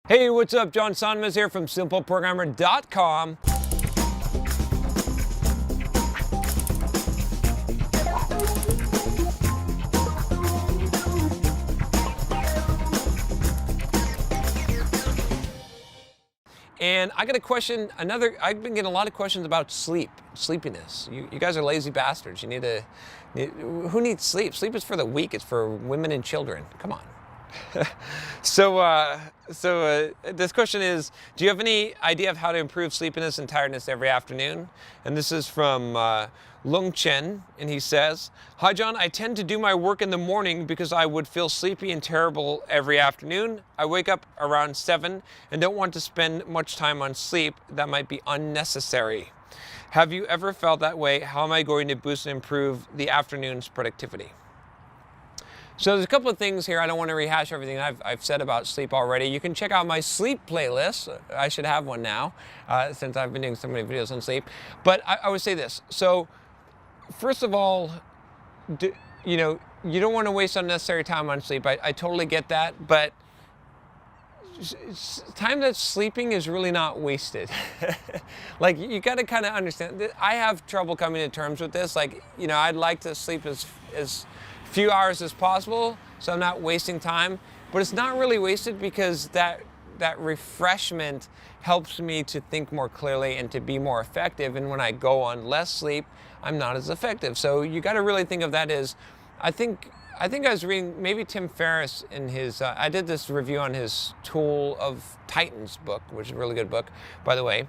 Hey, what's up? John Sonmez here from SimpleProgrammer.com. And I got a question, I've been getting a lot of questions about sleepiness. You guys are lazy bastards. Who needs sleep? Sleep is for the weak. It's for women and children. Come on. So this question is, do you have any idea of how to improve sleepiness and tiredness every afternoon? And this is from Lung Chen, and he says, "Hi John, I tend to do my work in the morning because I would feel sleepy and terrible every afternoon. I wake up around 7 and don't want to spend much time on sleep. That might be unnecessary. Have you ever felt that way? How am I going to boost and improve the afternoon's productivity?" So there's a couple of things here. I don't want to rehash everything I've said about sleep already. You can check out my sleep playlist. I should have one now, since I've been doing so many videos on sleep. But I would say this. So first of all, you don't want to waste unnecessary time on sleep. I totally get that, but time that's sleeping is really not wasted. Like, you got to kind of understand. I have trouble coming to terms with this. Like, I'd like to sleep as few hours as possible, so I'm not wasting time. But it's not really wasted because that refreshment helps me to think more clearly and to be more effective. And when I go on less sleep, I'm not as effective. So you got to really think of that as, I think I was reading maybe Tim Ferriss in his, I did this review on his Tool of Titans book, which is a really good book, by the way.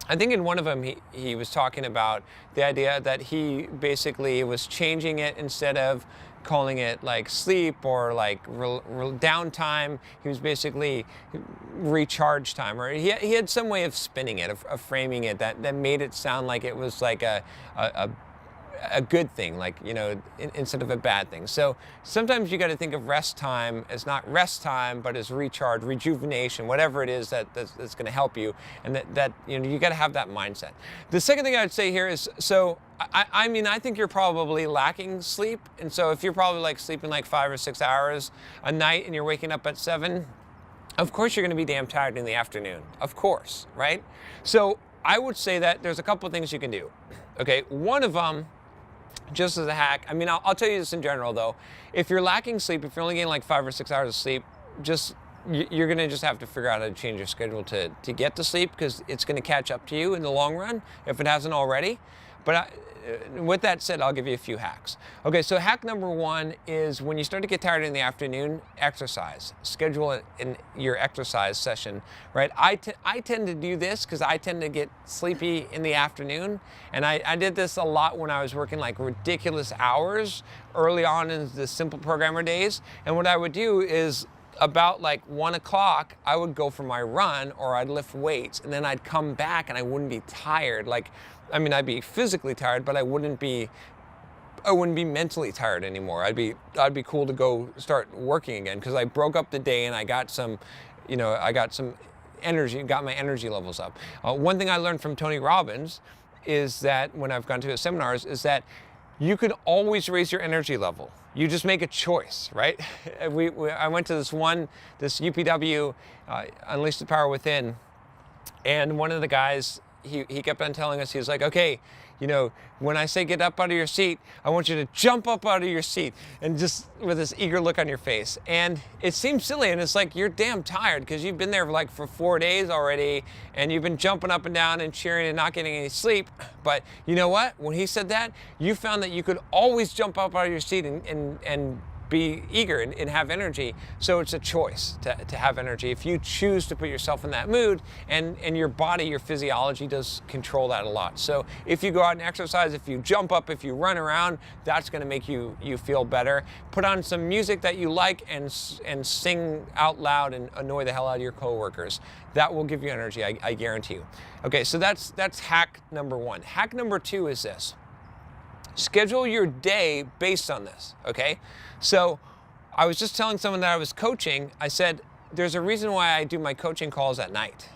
I think in one of them he was talking about the idea that he basically was changing it, instead of calling it like sleep or like downtime. He was basically recharge time, or he had some way of spinning it, of framing it that made it sound like it was like a good thing, like, instead of a bad thing. So sometimes you got to think of rest time as not rest time, but as recharge, rejuvenation, whatever it is that's going to help you, and that you got to have that mindset. The second thing I would say here is, so I think you're probably lacking sleep, and so if you're probably like sleeping like 5 or 6 hours a night and you're waking up at 7, of course you're going to be damn tired in the afternoon, of course, right? So I would say that there's a couple of things you can do. Okay, one of them, just as a hack, I'll tell you this in general though. If you're lacking sleep, if you're only getting like 5 or 6 hours of sleep, you're gonna just have to figure out how to change your schedule to get to sleep, because it's gonna catch up to you in the long run if it hasn't already. But with that said, I'll give you a few hacks. Okay, so hack number 1 is, when you start to get tired in the afternoon, exercise. Schedule it in your exercise session, right? I tend to do this because I tend to get sleepy in the afternoon, and I did this a lot when I was working like ridiculous hours early on in the Simple Programmer days. And what I would do is, about like 1 o'clock, I would go for my run, or I'd lift weights, and then I'd come back and I wouldn't be tired. I'd be physically tired, but I wouldn't be mentally tired anymore. I'd be cool to go start working again, because I broke up the day and I got some energy, got my energy levels up. One thing I learned from Tony Robbins is that, when I've gone to his seminars, is that you can always raise your energy level. You just make a choice, right? I went to this UPW, Unleash the Power Within, and one of the guys, he kept on telling us, he was like, okay, when I say get up out of your seat, I want you to jump up out of your seat, and just with this eager look on your face. And it seems silly, and it's like, you're damn tired because you've been there for 4 days already, and you've been jumping up and down and cheering and not getting any sleep. But you know what? When he said that, you found that you could always jump up out of your seat and be eager and have energy. So it's a choice to have energy. If you choose to put yourself in that mood, and your body, your physiology does control that a lot. So if you go out and exercise, if you jump up, if you run around, that's going to make you feel better. Put on some music that you like and sing out loud and annoy the hell out of your coworkers. That will give you energy, I guarantee you. Okay, so that's hack number 1. Hack number 2 is this. Schedule your day based on this, okay? So I was just telling someone that I was coaching, I said, there's a reason why I do my coaching calls at night.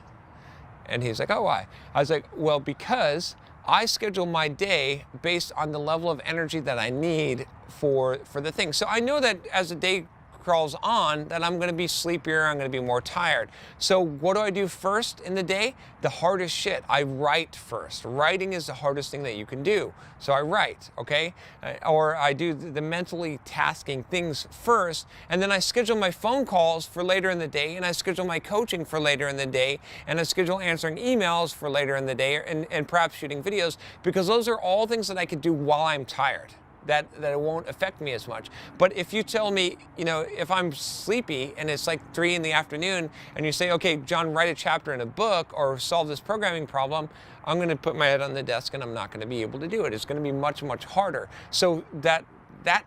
And he's like, oh, why? I was like, well, because I schedule my day based on the level of energy that I need for the thing. So I know that as the day crawls on, that I'm gonna be sleepier, I'm gonna be more tired. So what do I do first in the day? The hardest shit. I write first. Writing is the hardest thing that you can do. So I write, okay? Or I do the mentally tasking things first, and then I schedule my phone calls for later in the day, and I schedule my coaching for later in the day, and I schedule answering emails for later in the day, and perhaps shooting videos, because those are all things that I could do while I'm tired. That it won't affect me as much. But if you tell me, you know, if I'm sleepy and it's like 3 in the afternoon and you say, okay, John, write a chapter in a book or solve this programming problem, I'm going to put my head on the desk and I'm not going to be able to do it. It's going to be much, much harder. So that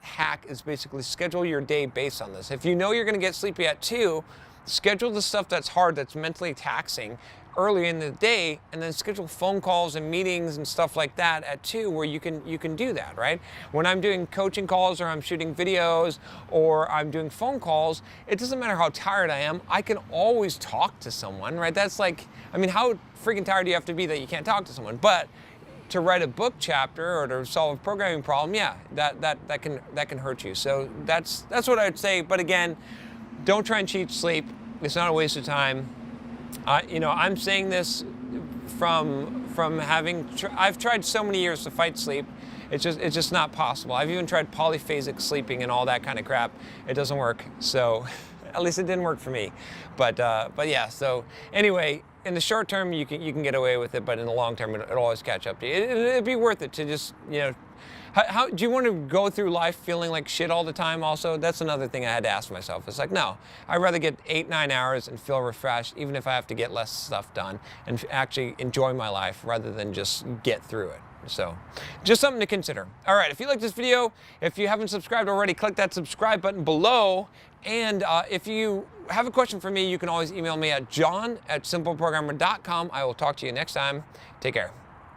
hack is basically schedule your day based on this. If you know you're going to get sleepy at 2, schedule the stuff that's hard, that's mentally taxing early in the day, and then schedule phone calls and meetings and stuff like that at 2 where you can do that, right? When I'm doing coaching calls or I'm shooting videos or I'm doing phone calls, it doesn't matter how tired I am, I can always talk to someone, right? That's like, I mean, how freaking tired do you have to be that you can't talk to someone? But to write a book chapter or to solve a programming problem, yeah, that can hurt you. So that's what I'd say. But again, don't try and cheat sleep. It's not a waste of time. You know, I'm saying this from having, I've tried so many years to fight sleep. It's just not possible. I've even tried polyphasic sleeping and all that kind of crap. It doesn't work. So, at least it didn't work for me. But yeah. So anyway, in the short term, you can get away with it, but in the long term, it'll always catch up to you. It'd be worth it to just, you know. How do you want to go through life feeling like shit all the time also? That's another thing I had to ask myself. It's like, no, I'd rather get 8-9 hours and feel refreshed, even if I have to get less stuff done, and actually enjoy my life rather than just get through it. So, just something to consider. All right, if you like this video, if you haven't subscribed already, click that subscribe button below. And if you have a question for me, you can always email me at john@simpleprogrammer.com. I will talk to you next time. Take care.